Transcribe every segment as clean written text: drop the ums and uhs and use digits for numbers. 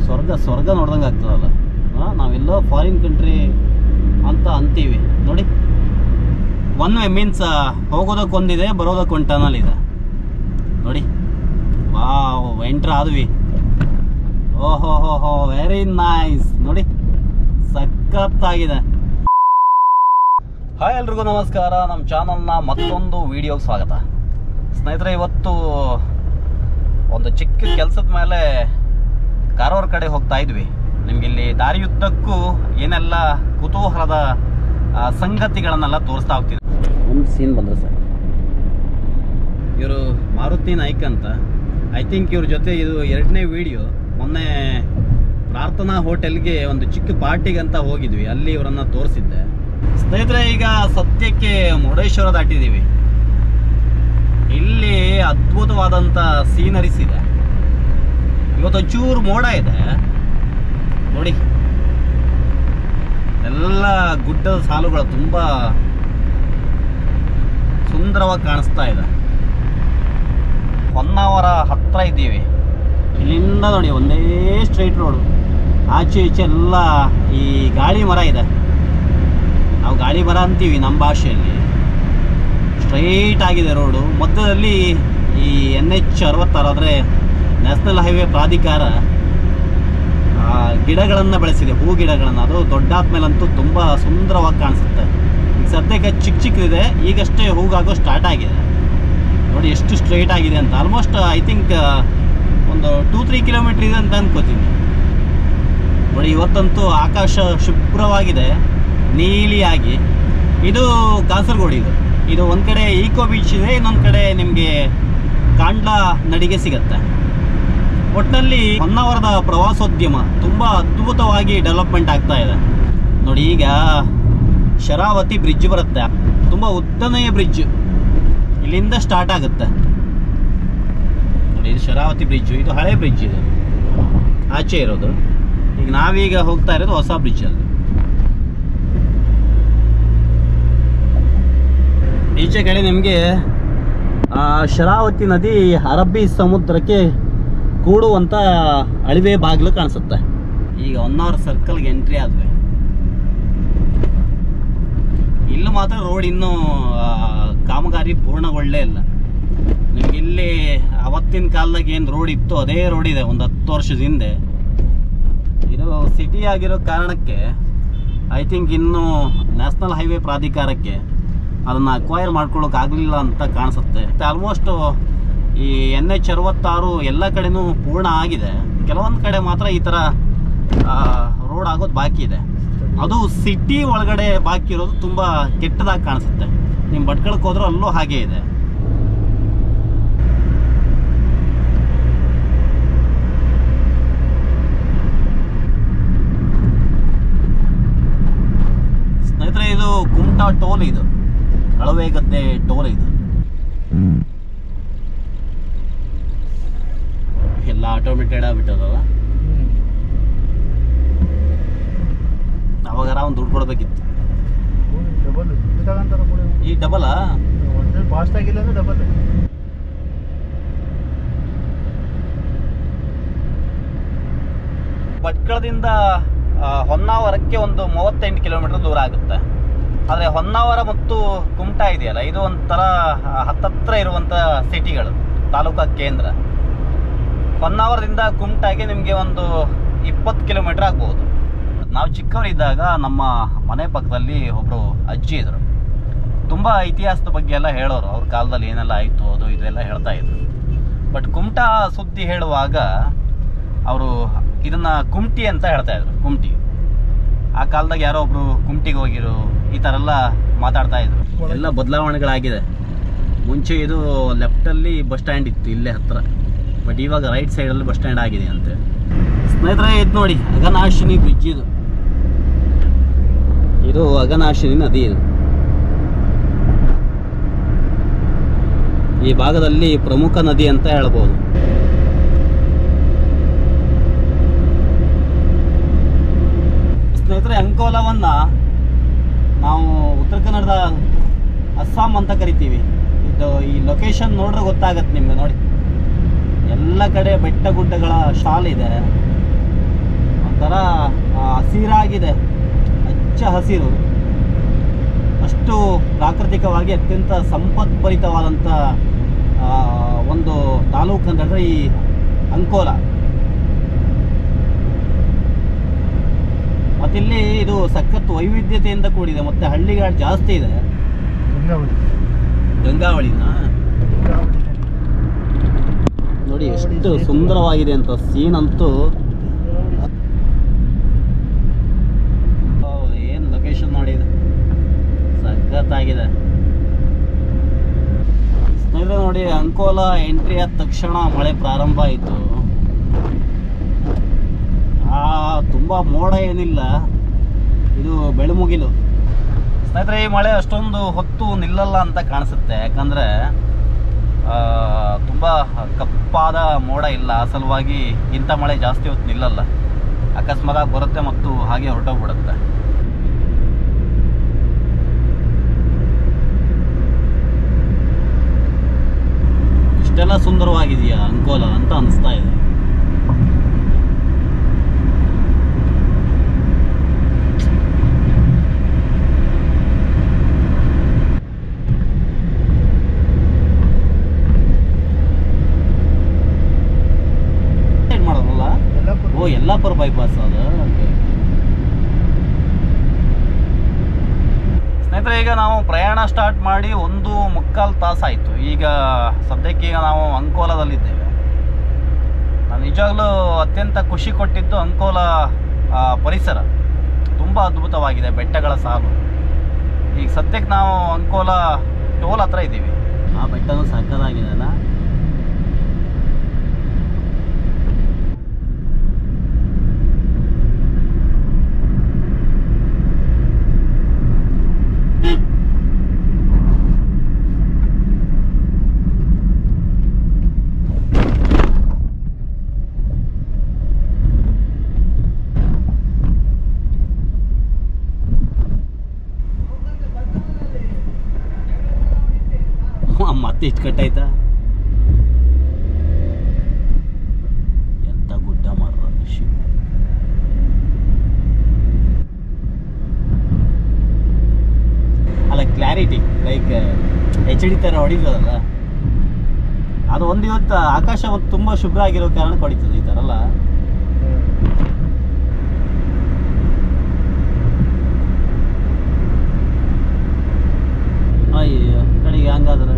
ಸ್ವರ್ಗ ನೋಡ್ದಂಗೆ ಆಗ್ತದಲ್ಲ. ನಾವೆಲ್ಲೋ ಫಾರಿನ್ ಕಂಟ್ರಿ ಅಂತ ಅಂತೀವಿ ನೋಡಿ. ಒನ್ ವೇ ಮೀನ್ಸ್ ಹೋಗೋದಕ್ಕೊಂದಿದೆ, ಬರೋದಕ್ಕೊಂದು ಟನಲ್ ಇದೆ ನೋಡಿ. ವಾವ್, ಎಂಟ್ರ್ ಆದ್ವಿ. ಓಹೋ ಹೋ ಹೋ, ವೆರಿ ನೈಸ್ ನೋಡಿ, ಸಖತ್ತಾಗಿದೆ. ಹಾಯ್ ಎಲ್ರಿಗೂ ನಮಸ್ಕಾರ. ನಮ್ಮ ಚಾನಲ್ನ ಮತ್ತೊಂದು ವಿಡಿಯೋಗೆ ಸ್ವಾಗತ. ಸ್ನೇಹಿತರೆ, ಇವತ್ತು ಒಂದು ಚಿಕ್ಕ ಕೆಲಸದ ಮೇಲೆ ಕಾರವಾರ ಕಡೆ ಹೋಗ್ತಾ ಇದ್ವಿ. ನಿಮಗಿಲ್ಲಿ ದಾರಿಯುದ್ದಕ್ಕೂ ಏನೆಲ್ಲ ಕುತೂಹಲದ ಸಂಗತಿಗಳನ್ನೆಲ್ಲ ತೋರಿಸ್ತಾ ಹೋಗ್ತಿದ್ವಿ. ಒಂದು ಸೀನ್ ಬಂದ್ರೆ ಸರ್, ಇವರು ಮಾರುತಿ ನಾಯ್ಕ್ ಅಂತ, ಐ ಥಿಂಕ್ ಇವ್ರ ಜೊತೆ ಇದು 2ನೇ ವಿಡಿಯೋ. ಮೊನ್ನೆ ಪ್ರಾರ್ಥನಾ ಹೋಟೆಲ್ಗೆ ಒಂದು ಚಿಕ್ಕ ಪಾರ್ಟಿಗಂತ ಹೋಗಿದ್ವಿ, ಅಲ್ಲಿ ಇವರನ್ನು ತೋರಿಸಿದ್ದೆ. ಸ್ನೇಹಿತರೆ, ಈಗ ಸದ್ಯಕ್ಕೆ ಮುರುಡೇಶ್ವರ ದಾಟಿದ್ದೀವಿ. ಇಲ್ಲಿ ಅದ್ಭುತವಾದಂಥ ಸೀನರೀಸ್ ಇದೆ. ಇವತ್ತು ಒಂಚೂರು ಮೋಡ ಇದೆ ನೋಡಿ. ಎಲ್ಲ ಗುಡ್ಡದ ಸಾಲುಗಳು ತುಂಬ ಸುಂದರವಾಗಿ ಕಾಣಿಸ್ತಾ ಇದೆ. ಹೊನ್ನಾವರ ಹತ್ರ ಇದ್ದೀವಿ. ಇಲ್ಲಿಂದ ನೋಡಿ ಒಂದೇ ಸ್ಟ್ರೈಟ್ ರೋಡು, ಆಚೆ ಈಚೆ ಎಲ್ಲ ಈ ಗಾಳಿ ಮರ ಇದೆ. ನಾವು ಗಾಳಿ ಮರ ಅಂತೀವಿ ನಮ್ಮ ಭಾಷೆಯಲ್ಲಿ. ಸ್ಟ್ರೈಟ್ ಆಗಿದೆ ರೋಡು. ಮಧ್ಯದಲ್ಲಿ ಈ NH66 ಅಂದರೆ ನ್ಯಾಷನಲ್ ಹೈವೇ ಪ್ರಾಧಿಕಾರ ಗಿಡಗಳನ್ನು ಬೆಳೆಸಿದೆ, ಹೂ ಗಿಡಗಳನ್ನು. ಅದು ದೊಡ್ಡಾದ್ಮೇಲಂತೂ ತುಂಬ ಸುಂದರವಾಗಿ ಕಾಣಿಸುತ್ತೆ. ಈಗ ಸದ್ಯಕ್ಕೆ ಚಿಕ್ಕದಿದೆ, ಈಗಷ್ಟೇ ಹೂಗಾಗೋ ಸ್ಟಾರ್ಟ್ ಆಗಿದೆ ನೋಡಿ. ಎಷ್ಟು ಸ್ಟ್ರೈಟ್ ಆಗಿದೆ ಅಂತ. ಆಲ್ಮೋಸ್ಟ್ ಐ ಥಿಂಕ್ ಒಂದು 2-3 ಕಿಲೋಮೀಟ್ರ್ ಇದೆ ಅಂತ ಅನ್ಕೋತೀನಿ ನೋಡಿ. ಇವತ್ತಂತೂ ಆಕಾಶ ಶುಭ್ರವಾಗಿದೆ, ನೀಲಿಯಾಗಿ. ಇದು ಕಾಸರಗೋಡು. ಇದು ಒಂದು ಕಡೆ ಈಕೋ ಬೀಚ್ ಇದೆ, ಇನ್ನೊಂದು ಕಡೆ ನಿಮಗೆ ಕಾಂಡ್ಲಾ ನಡಿಗೆ ಸಿಗತ್ತೆ. ಒಟ್ಟಿನಲ್ಲಿ ಹೊನ್ನಾವರದ ಪ್ರವಾಸೋದ್ಯಮ ತುಂಬ ಅದ್ಭುತವಾಗಿ ಡೆವಲಪ್ಮೆಂಟ್ ಆಗ್ತಾ ಇದೆ ನೋಡಿ. ಈಗ ಶರಾವತಿ ಬ್ರಿಡ್ಜ್ ಬರುತ್ತೆ, ತುಂಬ ಉದ್ದನೆಯ ಬ್ರಿಡ್ಜ್. ಇಲ್ಲಿಂದ ಸ್ಟಾರ್ಟ್ ಆಗುತ್ತೆ ನೋಡಿ. ಇದು ಶರಾವತಿ ಬ್ರಿಡ್ಜ್, ಇದು ಹಳೆ ಬ್ರಿಡ್ಜ್, ಇದು ಆಚೆ ಇರೋದು. ಈಗ ನಾವೀಗ ಹೋಗ್ತಾ ಇರೋದು ಹೊಸ ಬ್ರಿಡ್ಜಲ್ಲಿ. ಈಚೆ ಕಡೆ ನಿಮಗೆ ಶರಾವತಿ ನದಿ ಅರಬ್ಬಿ ಸಮುದ್ರಕ್ಕೆ ಕೂಡುವಂಥ ಅಳಿವೆ ಬಾಗಿಲು ಕಾಣಿಸುತ್ತೆ. ಈಗ ಹೊನ್ನಾವರ ಸರ್ಕಲ್ಗೆ ಎಂಟ್ರಿ ಆದ್ವಿ. ಇಲ್ಲಿ ಮಾತ್ರ ರೋಡ್ ಇನ್ನೂ ಕಾಮಗಾರಿ ಪೂರ್ಣಗೊಳ್ಳೇ ಇಲ್ಲ. ನಿಮ್ಗೆ ಇಲ್ಲಿ ಅವತ್ತಿನ ಕಾಲದಾಗ ಏನು ರೋಡ್ ಇತ್ತು ಅದೇ ರೋಡ್ ಇದೆ, ಒಂದು 10 ವರ್ಷದ ಹಿಂದೆ. ಇದು ಸಿಟಿ ಆಗಿರೋ ಕಾರಣಕ್ಕೆ ಐ ಥಿಂಕ್ ಇನ್ನೂ ನ್ಯಾಷನಲ್ ಹೈವೇ ಪ್ರಾಧಿಕಾರಕ್ಕೆ ಅದನ್ನು ಅಕ್ವೈರ್ ಮಾಡ್ಕೊಳ್ಳೋಕೆ ಆಗಲಿಲ್ಲ ಅಂತ ಕಾಣಿಸುತ್ತೆ. ಆಲ್ಮೋಸ್ಟ್ ಈ NH66 ಎಲ್ಲ ಕಡೆನೂ ಪೂರ್ಣ ಆಗಿದೆ. ಕೆಲವೊಂದು ಕಡೆ ಮಾತ್ರ ಈ ಥರ ರೋಡ್ ಆಗೋದು ಬಾಕಿ ಇದೆ. ಅದು ಸಿಟಿ ಒಳಗಡೆ ಬಾಕಿ ಇರೋದು ತುಂಬ ಕೆಟ್ಟದಾಗಿ ಕಾಣಿಸುತ್ತೆ. ನಿಮ್ಮ ಭಟ್ಕಳಕ್ಕೆ ಹೋದ್ರೂ ಅಲ್ಲೂ ಹಾಗೆ ಇದೆ. ಸ್ನೇಹಿತರೆ, ಇದು ಕುಮಟಾ ಟೋಲ್, ಇದು ಅಳವೆಗದ್ದೆ ಟೋಲ್. ಇದು ಎಲ್ಲ ಆಟೋಮೇಟೆಡ್ ಆಗ್ಬಿಟ್ಟದಲ್ಲ. ಅವಾಗ ಒಂದು ದುಡ್ಡು ಕೊಡ್ಬೇಕಿತ್ತು. ಈ ಡಬಲ್ ಫಾಸ್ಟ್ ಆಗಿಲ್ಲ ಅಂದ್ರೆ ಡಬಲ್. ಭಟ್ಕಳದಿಂದ ಹೊನ್ನಾವರಕ್ಕೆ ಒಂದು 38 ಕಿಲೋಮೀಟರ್ ದೂರ ಆಗುತ್ತೆ. ಆದರೆ ಹೊನ್ನಾವರ ಮತ್ತು ಕುಮಟಾ ಇದೆಯಲ್ಲ, ಇದು ಒಂಥರ ಹತ್ತತ್ರ ಇರುವಂಥ ಸಿಟಿಗಳು, ತಾಲೂಕಾ ಕೇಂದ್ರ. ಹೊನ್ನಾವರದಿಂದ ಕುಮಟಾಗೆ ನಿಮಗೆ ಒಂದು 20 ಕಿಲೋಮೀಟರ್ ಆಗ್ಬೋದು. ನಾವು ಚಿಕ್ಕವರಿದ್ದಾಗ ನಮ್ಮ ಮನೆ ಪಕ್ಕದಲ್ಲಿ ಒಬ್ಬರು ಅಜ್ಜಿ ಇದ್ದರು. ತುಂಬ ಇತಿಹಾಸದ ಬಗ್ಗೆ ಎಲ್ಲ ಹೇಳೋರು. ಅವ್ರ ಕಾಲದಲ್ಲಿ ಏನೆಲ್ಲ ಆಯಿತು ಅದು ಇದೆಲ್ಲ ಹೇಳ್ತಾ ಇದ್ರು. ಬಟ್ ಕುಮಟಾ ಸುದ್ದಿ ಹೇಳುವಾಗ ಅವರು ಇದನ್ನು ಕುಮಟಿ ಅಂತ ಹೇಳ್ತಾ ಇದ್ರು. ಕುಮಟಿ, ಆ ಕಾಲದಾಗ ಯಾರೋ ಒಬ್ರು ಕುಮಟಿಗೆ ಹೋಗಿರು, ಈ ಥರ ಎಲ್ಲ ಮಾತಾಡ್ತಾ ಇದ್ರು. ಎಲ್ಲ ಬದಲಾವಣೆಗಳಾಗಿದೆ. ಮುಂಚೆ ಇದು ಲೆಫ್ಟಲ್ಲಿ ಬಸ್ ಸ್ಟ್ಯಾಂಡ್ ಇತ್ತು ಇಲ್ಲೇ ಹತ್ರ, ಬಟ್ ಇವಾಗ ರೈಟ್ ಸೈಡಲ್ಲಿ ಬಸ್ ಸ್ಟ್ಯಾಂಡ್ ಆಗಿದೆ ಅಂತೆ. ಸ್ನೇಹಿತರೆ, ಇದು ನೋಡಿ ಅಘನಾಶಿನಿ ಬ್ರಿಡ್ಜ್. ಇದು ಅಘನಾಶಿನಿ ನದಿ. ಇದು ಈ ಭಾಗದಲ್ಲಿ ಪ್ರಮುಖ ನದಿ ಅಂತ ಹೇಳ್ಬೋದು. ಸ್ನೇಹಿತರೆ, ಅಂಕೋಲವನ್ನು ನಾವು ಉತ್ತರ ಕನ್ನಡದ ಅಸ್ಸಾಂ ಅಂತ ಕರಿತೀವಿ. ಇದು ಈ ಲೊಕೇಶನ್ ನೋಡ್ರೆ ಗೊತ್ತಾಗತ್ತೆ ನಿಮ್ಗೆ ನೋಡಿ. ಎಲ್ಲ ಕಡೆ ಬೆಟ್ಟ ಗುಡ್ಡಗಳ ಶಾಲ್ ಇದೆ. ಒಂಥರ ಹಸಿರಾಗಿದೆ, ಹಚ್ಚ ಹಸಿರು. ಅಷ್ಟು ಪ್ರಾಕೃತಿಕವಾಗಿ ಅತ್ಯಂತ ಸಂಪತ್ಭರಿತವಾದಂಥ ಒಂದು ತಾಲೂಕು ಅಂತ ಹೇಳಿದ್ರೆ ಈ ಅಂಕೋಲ. ಮತ್ತಿಲ್ಲಿ ಇದು ಸಖತ್ ವೈವಿಧ್ಯತೆಯಿಂದ ಕೂಡಿದೆ, ಮತ್ತೆ ಹಳ್ಳಿಗಳು ಜಾಸ್ತಿ ಇದೆ. ಗಂಗಾವಳಿನ ನೋಡಿ ಎಷ್ಟು ಸುಂದರವಾಗಿದೆ ಅಂತ ಸೀನ್ ಅಂತೂ. ಏನು ಲೊಕೇಶನ್ ನೋಡಿ, ಇದು ಸಖತ್ತಾಗಿದೆ. ಸ್ನೇಹಿತರೆ ನೋಡಿ, ಅಂಕೋಲ ಎಂಟ್ರಿ ಆದ ತಕ್ಷಣ ಮಳೆ ಪ್ರಾರಂಭ ಆಯಿತು. ತುಂಬ ಮೋಡ ಏನಿಲ್ಲ, ಇದು ಬೆಳುಮುಗಿಲು. ಸ್ನೇಹಿತರೆ ಈ ಮಳೆ ಅಷ್ಟೊಂದು ಹೊತ್ತು ನಿಲ್ಲಲ್ಲ ಅಂತ ಕಾಣಿಸುತ್ತೆ, ಯಾಕಂದರೆ ತುಂಬ ಕಪ್ಪಾದ ಮೋಡ ಇಲ್ಲ, ಸಲುವಾಗಿ ಇಂಥ ಮಳೆ ಜಾಸ್ತಿ ಹೊತ್ತು ನಿಲ್ಲಲ್ಲ. ಅಕಸ್ಮಾತ್ ಬರುತ್ತೆ ಮತ್ತು ಹಾಗೆ ಹೊರಟೋಗ್ಬಿಡುತ್ತೆ. ಇಷ್ಟೆಲ್ಲ ಸುಂದರವಾಗಿದೆಯಾ ಅಂಕೋಲ ಅಂತ ಅನಿಸ್ತಾ ಇದೆ. ಯಲ್ಲಾಪುರ ಬೈಪಾಸ್ ಅದು. ಸ್ನೇಹಿತರೆ ಈಗ ನಾವು ಪ್ರಯಾಣ ಸ್ಟಾರ್ಟ್ ಮಾಡಿ 1.25 ತಾಸಾಯಿತು. ಈಗ ಸದ್ಯಕ್ಕೆ ನಾವು ಅಂಕೋಲದಲ್ಲಿದ್ದೇವೆ. ನಾನು ನಿಜವಾಗ್ಲೂ ಅತ್ಯಂತ ಖುಷಿ ಕೊಟ್ಟಿದ್ದು ಅಂಕೋಲ ಪರಿಸರ ತುಂಬ ಅದ್ಭುತವಾಗಿದೆ, ಬೆಟ್ಟಗಳ ಸಾಲು. ಈಗ ಸದ್ಯಕ್ಕೆ ನಾವು ಅಂಕೋಲ ಟೋಲ್ ಹತ್ರ ಇದ್ದೀವಿ. ಆ ಬೆಟ್ಟನೂ ಸಕ್ಕತ್ತಾಗಿದೆ ಅಲ್ಲ. ಮತ್ತೆ ಇಷ್ಟು ಕಟ್ಟಾಯ್ತಾ? ಎಂತ ಗುಡ್ಡ ಮಾರ್ರ ಶಿವ. ಅಲ್ಲ ಕ್ಲಾರಿಟಿ ಲೈಕ್ HD ಥರ ಹೊಡಿತದಲ್ಲ, ಅದು ಒಂದು ಇವತ್ತು ಆಕಾಶ ಒಂದು ತುಂಬ ಶುಭ್ರ ಆಗಿರೋ ಕಾರಣ ಹೊಡಿತದೆ ಈ ಥರ ಅಲ್ಲ. ಅಯ್ಯೋ ಕಡೆಗೆ ಹಂಗಾದ್ರೆ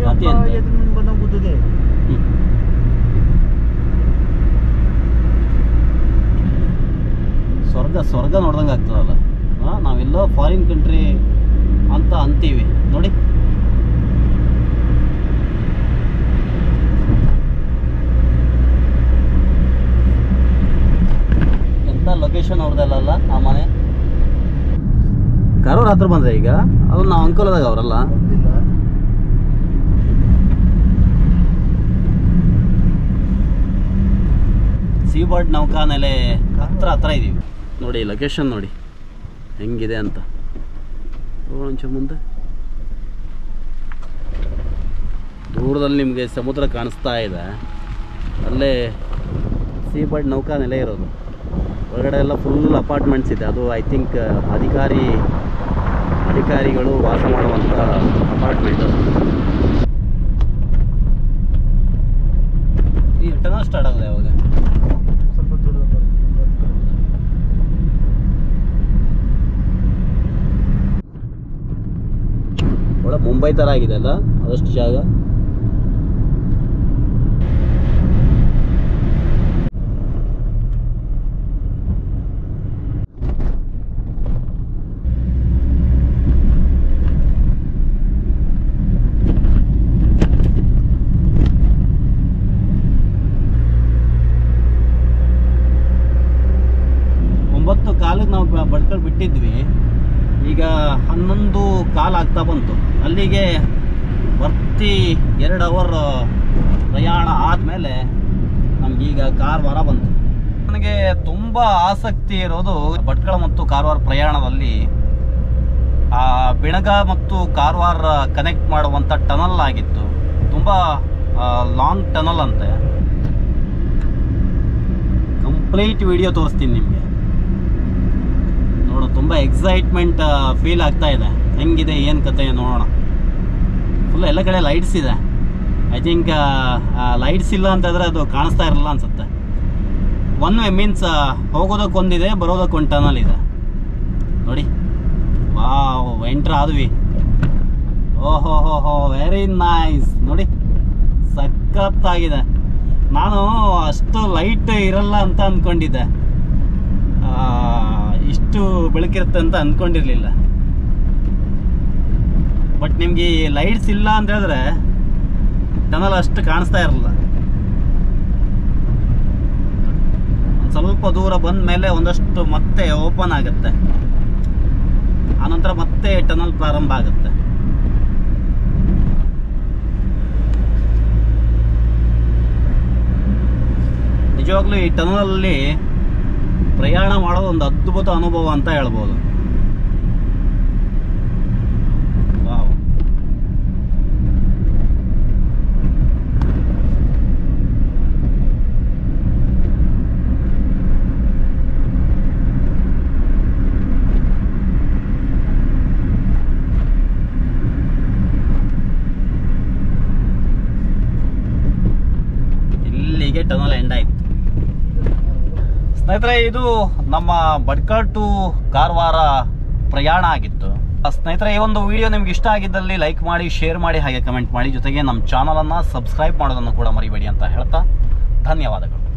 ಅತಿ ಅಂತ ಸ್ವರ್ಗ ನೋಡ್ದಂಗೆ ಆಗ್ತದಲ್ಲ. ನಾವೆಲ್ಲೋ ಫಾರಿನ್ ಕಂಟ್ರಿ ಅಂತ ಅಂತೀವಿ ನೋಡಿ. ಎಂತ ಲೊಕೇಶನ್ ಅವ್ರದಲ್ಲ ಆ ಮನೆ. ಕಾರವಾರ ಹತ್ರ ಬಂದ್ರೆ ಈಗ ಅದು ನಾವು ಅಂಕೋಲದಾಗ ಅವರಲ್ಲ. ಸೀಬರ್ಡ್ ನೌಕಾನೆಲೆ ಹತ್ರ ಇದೀವಿ ನೋಡಿ. ಲೊಕೇಶನ್ ನೋಡಿ ಹೆಂಗಿದೆ ಅಂತ. ಒಂಚೂರು ಮುಂದೆ ದೂರದಲ್ಲಿ ನಿಮಗೆ ಸಮುದ್ರ ಕಾಣಿಸ್ತಾ ಇದೆ, ಅಲ್ಲೇ ಸೀಬರ್ಡ್ ನೌಕಾನೆಲೆ ಇರೋದು. ಹೊರಗಡೆ ಎಲ್ಲ ಫುಲ್ ಅಪಾರ್ಟ್ಮೆಂಟ್ಸ್ ಇದೆ. ಅದು ಐ ಥಿಂಕ್ ಅಧಿಕಾರಿಗಳು ವಾಸ ಮಾಡುವಂಥ ಅಪಾರ್ಟ್ಮೆಂಟ್. ಈ ಟನಲ್ ಸ್ಟಾರ್ಟ್ ಆಗಿದೆ ಯಾವಾಗ? ಸ್ವಲ್ಪ ದೂರ ಒಳ್ಳೆ ಮುಂಬೈ ಥರ ಆಗಿದೆ ಅಲ್ಲ ಅದಷ್ಟು ಜಾಗ. ನಾವು ಬಡ್ಕಲ್ ಬಿಟ್ಟಿದ್ವಿ, ಈಗ 11:15 ಆಗ್ತಾ ಬಂತು. ಅಲ್ಲಿಗೆ ಬರ್ತಿ 2 ಅವರ್ ಪ್ರಯಾಣ ಆದಮೇಲೆ ನಮಗೀಗ ಕಾರವಾರ ಬಂತು. ನನಗೆ ತುಂಬ ಆಸಕ್ತಿ ಇರೋದು ಭಟ್ಕಳ ಮತ್ತು ಕಾರವಾರ ಪ್ರಯಾಣದಲ್ಲಿ ಬಿಣಗ ಮತ್ತು ಕಾರವಾರ ಕನೆಕ್ಟ್ ಮಾಡುವಂಥ ಟನಲ್ ಆಗಿತ್ತು. ತುಂಬ ಲಾಂಗ್ ಟನಲ್ ಅಂತೆ. ಕಂಪ್ಲೀಟ್ ವಿಡಿಯೋ ತೋರಿಸ್ತೀನಿ ನಿಮಗೆ. ನೋಡೋ ತುಂಬ ಎಕ್ಸೈಟ್ಮೆಂಟ್ ಫೀಲ್ ಆಗ್ತಾ ಇದೆ. ಹೆಂಗಿದೆ ಏನು ಕತೆ ನೋಡೋಣ. ಫುಲ್ ಎಲ್ಲ ಕಡೆ ಲೈಟ್ಸ್ ಇದೆ. ಐ ಥಿಂಕ್ ಲೈಟ್ಸ್ ಇಲ್ಲ ಅಂತಂದರೆ ಅದು ಕಾಣಿಸ್ತಾ ಇರಲ್ಲ ಅನ್ಸುತ್ತೆ. ಒನ್ ವೇ ಮೀನ್ಸ್ ಹೋಗೋದಕ್ಕೊಂದಿದೆ, ಬರೋದಕ್ಕೊಂದು ಟನಲ್ ಇದೆ ನೋಡಿ. ವಾವ್, ಎಂಟ್ರ್ ಆದ್ವಿ. ಓಹೋ ಹೋ ಹೋ, ವೆರಿ ನೈಸ್ ನೋಡಿ, ಸಖತ್ತಾಗಿದೆ. ನಾನು ಅಷ್ಟು ಲೈಟ್ ಇರಲ್ಲ ಅಂತ ಅಂದ್ಕೊಂಡಿದ್ದೆ, ಇಷ್ಟು ಬೆಳಕಿರುತ್ತೆ ಅಂತ ಅಂದ್ಕೊಂಡಿರಲಿಲ್ಲ. ಬಟ್ ನಿಮಗೆ ಲೈಟ್ಸ್ ಇಲ್ಲ ಅಂತ ಹೇಳಿದ್ರೆ ಟನಲ್ ಅಷ್ಟು ಕಾಣಿಸ್ತಾ ಇರಲ್ಲ. ಸ್ವಲ್ಪ ದೂರ ಬಂದ ಮೇಲೆ ಒಂದಷ್ಟು ಮತ್ತೆ ಓಪನ್ ಆಗುತ್ತೆ, ಆನಂತರ ಮತ್ತೆ ಟನಲ್ ಪ್ರಾರಂಭ ಆಗುತ್ತೆ. ನಿಜವಾಗ್ಲೂ ಈ ಟನಲಲ್ಲಿ ಪ್ರಯಾಣ ಮಾಡೋದು ಒಂದು ಅದ್ಭುತ ಅನುಭವ ಅಂತ ಹೇಳ್ಬೋದು. ವಾವ್, ಇಲ್ಲಿಗೆ ಟನಲ್ ಎಂಡ್ ಆಯ್ತು ಸ್ನೇಹಿತರೆ. ಇದು ನಮ್ಮ ಭಟ್ಕಳ ಟು ಕಾರವಾರ ಪ್ರಯಾಣ ಆಗಿತ್ತು ಸ್ನೇಹಿತರೆ. ಈ ಒಂದು ವಿಡಿಯೋ ನಿಮ್ಗೆ ಇಷ್ಟ ಆಗಿದ್ದಲ್ಲಿ ಲೈಕ್ ಮಾಡಿ, ಶೇರ್ ಮಾಡಿ, ಹಾಗೆ ಕಮೆಂಟ್ ಮಾಡಿ. ಜೊತೆಗೆ ನಮ್ಮ ಚಾನಲನ್ನು ಸಬ್ಸ್ಕ್ರೈಬ್ ಮಾಡೋದನ್ನು ಕೂಡ ಮರಿಬೇಡಿ ಅಂತ ಹೇಳ್ತಾ ಧನ್ಯವಾದಗಳು.